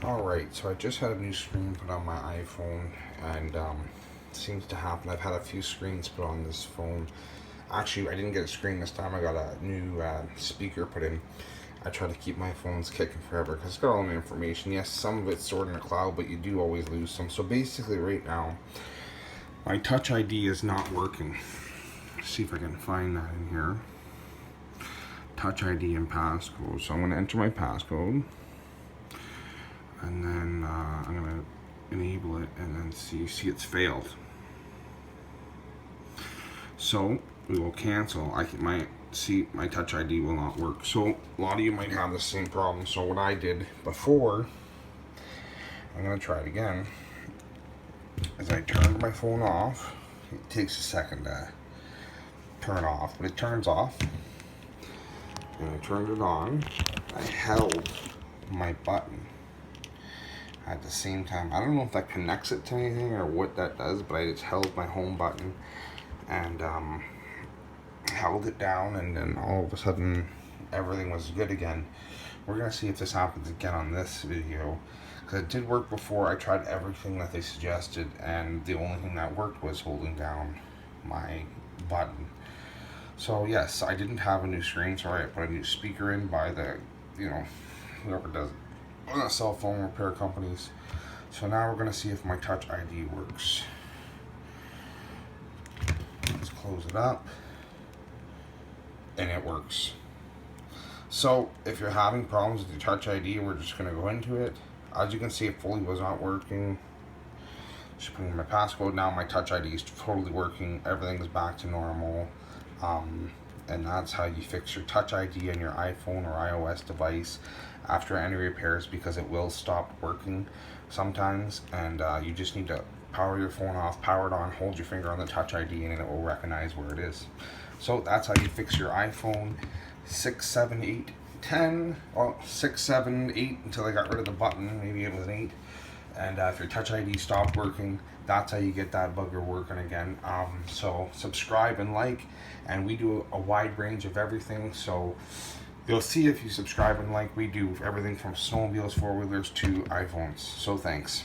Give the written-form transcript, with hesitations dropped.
Alright, so I just had a new screen put on my iPhone, and seems to happen. I've had a few screens put on this phone. Actually, I didn't get a screen this time. I got a new speaker put in. I try to keep my phones kicking forever because it's got all the information. Yes, some of it's stored in the cloud, but you do always lose some. So basically right now, my Touch ID is not working. Let's see if I can find that in here. Touch ID and passcode. So I'm going to enter my passcode. And then I'm going to enable it and then see it's failed. So we will cancel. My Touch ID will not work. So a lot of you might have the same problem. So what I did before, I'm going to try it again, is I turned my phone off. It takes a second to turn off, but it turns off. And I turned it on. I held my button at the same time. I don't know if that connects it to anything or what that does, but I just held my home button and held it down, and then all of a sudden everything was good again. We're gonna see if this happens again on this video, because it did work before. I tried everything that they suggested, and the only thing that worked was holding down my button. So yes, I didn't have a new screen, so I put a new speaker in by the, whoever does it, cell phone repair companies. So now we're going to see if my Touch ID works. Let's close it up, and it works. So if you're having problems with your Touch ID, we're just going to go into it. As you can see, it fully was not working. Just putting in my passcode. Now my Touch ID is totally working. Everything's back to normal. And that's how you fix your Touch ID on your iPhone or iOS device after any repairs, because it will stop working sometimes, and you just need to power your phone off, power it on, hold your finger on the Touch ID, and it will recognize where it is. So that's how you fix your iPhone 6, 7, 8, 10, well 6, 7, 8 until I got rid of the button, maybe it was an 8. And if your Touch ID stopped working, that's how you get that bugger working again. So subscribe and like, and we do a wide range of everything. So you'll see if you subscribe and like, we do everything from snowmobiles, four-wheelers to iPhones. So thanks.